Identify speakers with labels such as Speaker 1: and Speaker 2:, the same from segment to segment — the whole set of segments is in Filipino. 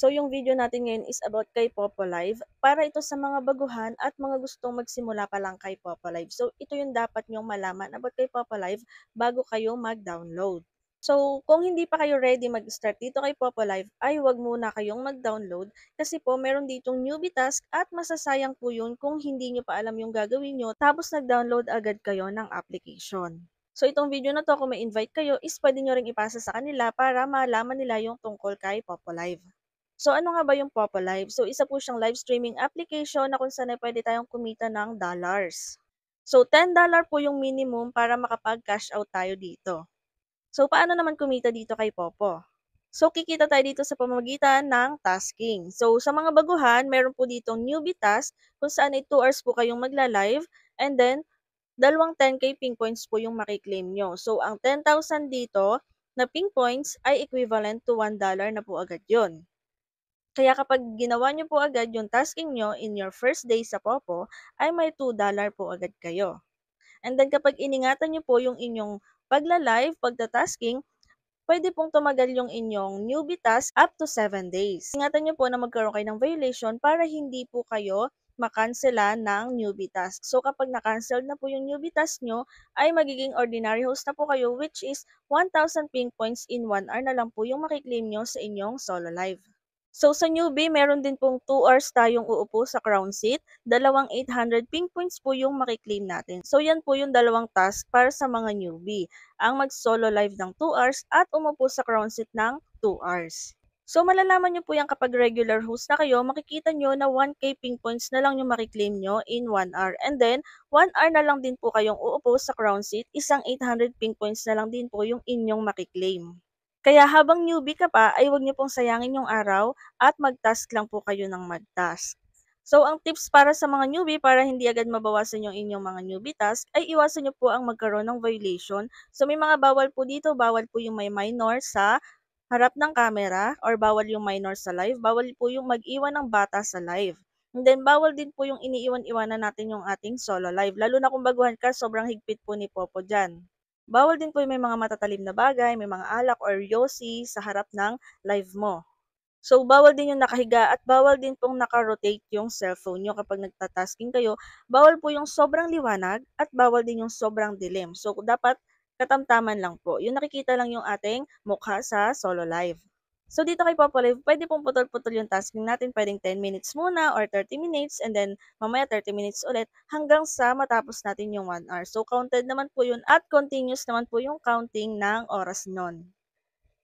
Speaker 1: So yung video natin ngayon is about kay Popo Live. Para ito sa mga baguhan at mga gustong magsimula pa lang kay Popo Live. So ito yung dapat nyong malaman about kay Popo Live bago kayo mag-download. So kung hindi pa kayo ready mag-start dito kay Popo Live, ay wag muna kayong mag-download kasi po meron ditong newbie task at masasayang po yun kung hindi nyo pa alam yung gagawin nyo tapos nag-download agad kayo ng application. So itong video na to, kung may invite kayo, is pwede nyo ring ipasa sa kanila para malaman nila yung tungkol kay Popo Live. So ano nga ba yung Popo Live? So isa po siyang live streaming application na kung saan ay pwede tayong kumita ng dollars. So $10 po yung minimum para makapag-cash out tayo dito. So paano naman kumita dito kay Popo? So kikita tayo dito sa pamamagitan ng tasking. So sa mga baguhan, meron po ditong newbie task kung saan ay 2 hours po kayong magla-live and then dalawang 10K ping points po yung makiklaim nyo. So ang 10,000 dito na ping points ay equivalent to $1 na po agad yon. Kaya kapag ginawa niyo po agad yung tasking niyo in your first day sa Popo, ay may $2 po agad kayo. And then kapag iningatan niyo po yung inyong pagla-live, pagta-tasking, pwede pong tumagal yung inyong newbie task up to 7 days. Ingatan niyo po na magkaroon kayo ng violation para hindi po kayo makansela ng newbie task. So kapag na-cancel na po yung newbie task nyo, ay magiging ordinary host na po kayo which is 1,000 ping points in 1 hour na lang po yung makiklaim nyo sa inyong solo live. So sa newbie, meron din pong 2 hours tayong uupo sa crown seat, dalawang 800 ping points po yung makiklaim natin. So yan po yung dalawang task para sa mga newbie, ang mag-solo live ng 2 hours at umupo sa crown seat ng 2 hours. So malalaman nyo po yan kapag regular host na kayo, makikita nyo na 1K ping points na lang yung makiklaim nyo in 1 hour. And then, 1 hour na lang din po kayong uupo sa crown seat, isang 800 ping points na lang din po yung inyong makiklaim. Kaya habang newbie ka pa, ay huwag niyo pong sayangin yung araw at mag-task lang po kayo ng mag-task. So, ang tips para sa mga newbie para hindi agad mabawasan yung inyong mga newbie task ay iwasan niyo po ang magkaroon ng violation. So, may mga bawal po dito. Bawal po yung may minor sa harap ng camera or bawal yung minor sa live. Bawal po yung mag-iwan ng bata sa live. And then, bawal din po yung iniiwan-iwanan natin yung ating solo live. Lalo na kung baguhan ka, sobrang higpit po ni Popo dyan. Bawal din po yung may mga matatalim na bagay, may mga alak or yosi sa harap ng live mo. So, bawal din yung nakahiga at bawal din pong naka-rotate yung cellphone nyo kapag nagtatasking kayo. Bawal po yung sobrang liwanag at bawal din yung sobrang dilim. So, dapat katamtaman lang po. Yung nakikita lang yung ating mukha sa solo live. So, dito kay Popo Live, pwede pong putol-putol yung tasking natin. Pwedeng 10 minutes muna or 30 minutes and then mamaya 30 minutes ulit hanggang sa matapos natin yung 1 hour. So, counted naman po yun at continuous naman po yung counting ng oras nun.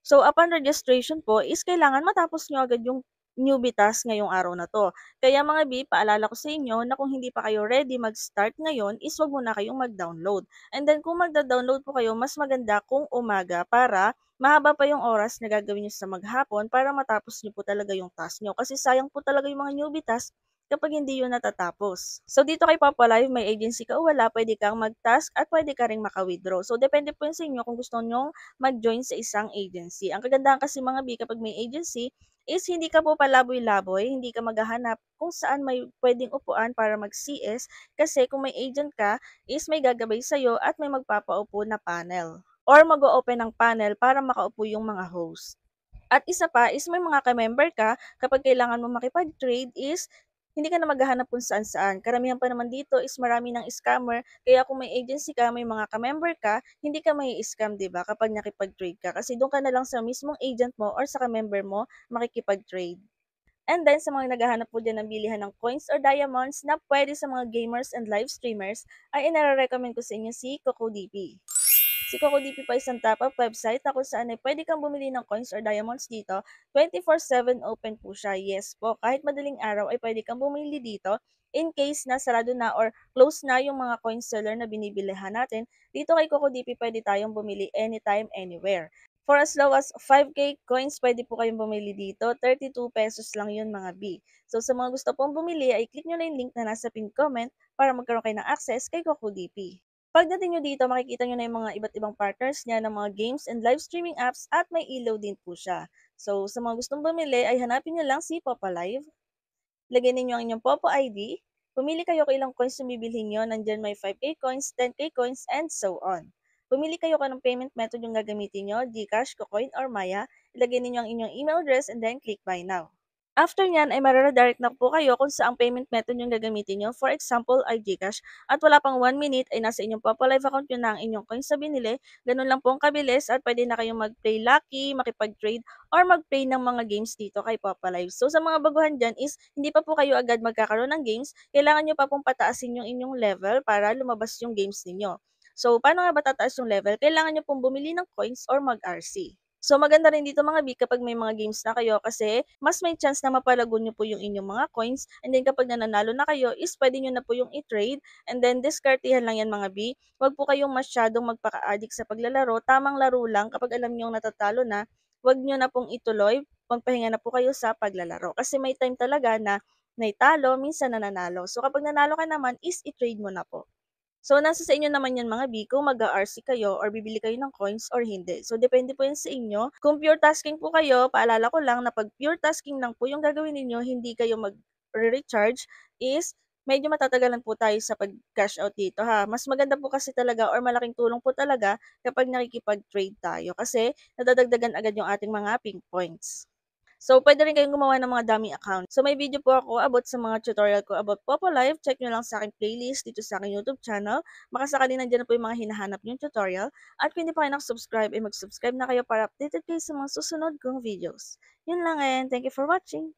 Speaker 1: So, upon registration po is kailangan matapos nyo agad yung newbie task ngayong araw na to. Kaya mga B, paalala ko sa inyo na kung hindi pa kayo ready mag-start ngayon is wag muna kayong mag-download. And then kung magda-download po kayo, mas maganda kung umaga para mahaba pa yung oras na gagawin nyo sa maghapon para matapos nyo po talaga yung task nyo. Kasi sayang po talaga yung mga newbie task kapag hindi yun natatapos. So, dito kay Papa Live, may agency ka o wala, pwede kang mag-task at pwede ka ring maka-withdraw. So, depende po yun sa inyo kung gusto nyo mag-join sa isang agency. Ang kagandahan kasi mga B, kapag may agency, is hindi ka po palaboy-laboy, hindi ka maghahanap kung saan may pwedeng upuan para mag-CS kasi kung may agent ka, is may gagabay sa'yo at may magpapaupo na panel or mag-o-open ng panel para makaupo yung mga host. At isa pa is may mga ka-member ka, kapag kailangan mo makipag-trade is hindi ka na maghahanap kung saan-saan. Karamihan pa naman dito is marami ng scammer, kaya kung may agency ka, may mga ka-member ka, hindi ka mai-scam, 'di ba? Kapag nakipag-trade ka kasi doon ka na lang sa mismong agent mo or sa ka-member mo makikipag-trade. And then sa mga naghahanap po diyan ng bilihan ng coins or diamonds na pwede sa mga gamers and live streamers, ay inare-recommend ko sa inyo si CocoDP. Si CocoDP pa isang top-up website na kung saan ay pwede kang bumili ng coins or diamonds dito. 24/7 open po siya. Yes po, kahit madaling araw ay pwede kang bumili dito in case na sarado na or close na yung mga coin seller na binibilihan natin. Dito kay CocoDP pwede tayong bumili anytime, anywhere. For as low as 5K coins, pwede po kayong bumili dito. 32 pesos lang yun mga B. So sa mga gusto pong bumili, ay click nyo na yung link na nasa pinned comment para magkaroon kayo ng access kay CocoDP. Pagdating nyo dito, makikita nyo na yung mga iba't ibang partners niya ng mga games and live streaming apps at may ilaw din po siya. So, sa mga gustong bumili, ay hanapin nyo lang si Popa Live. Lagyan ninyo ang inyong Popo ID. Pumili kayo kung ilang coins yung bibilhin nyo. Nandyan may 5K coins, 10K coins, and so on. Pumili kayo kung anong payment method yung gagamitin nyo, GCash, Kucoin, or Maya. Ilagay ninyo ang inyong email address and then click buy now. After niyan ay mare-redirect na po kayo kung saang payment method yung gagamitin niyo. For example ay GCash at wala pang 1 minute ay nasa inyong Popolive account niyo na ang inyong coins na binili. Ganun lang po ang kabilis at pwede na kayong mag-play Lucky, makipag-trade or mag-play ng mga games dito kay Popolive. So sa mga baguhan diyan is hindi pa po kayo agad magkakaroon ng games, kailangan niyo pa pong pataasin yung inyong level para lumabas yung games ninyo. So paano nga ba tataas yung level? Kailangan niyo pong bumili ng coins or mag-RC. So maganda rin dito mga B kapag may mga games na kayo kasi mas may chance na mapalago niyo po yung inyong mga coins and then kapag nananalo na kayo is pwede niyo na po yung i-trade and then diskartehan lang yan mga B. Huwag po kayong masyadong magpaka-addict sa paglalaro, tamang laro lang kapag alam niyo natatalo na, huwag niyo na pong ituloy, magpahinga na po kayo sa paglalaro kasi may time talaga na naitalo, minsan nananalo. So kapag nanalo ka naman is i-trade mo na po. So, nasa sa inyo naman yan mga B kung mag-a-RC kayo or bibili kayo ng coins or hindi. So, depende po yan sa inyo. Kung pure tasking po kayo, paalala ko lang na pag pure tasking lang po yung gagawin ninyo, hindi kayo mag-recharge, is medyo matatagalan po tayo sa pag-cash out dito ha. Mas maganda po kasi talaga or malaking tulong po talaga kapag nakikipag-trade tayo kasi nadadagdagan agad yung ating mga ping points. So, puwede rin kayong gumawa ng mga dummy account. So, may video po ako about sa mga tutorial ko about Live. Check nyo lang sa aking playlist dito sa aking YouTube channel. Baka sakali nandiyan na po yung mga hinahanap yung tutorial. At kung hindi pa kayo nakasubscribe, mag-subscribe na kayo para updated kayo sa mga susunod kong videos. Yun lang and thank you for watching.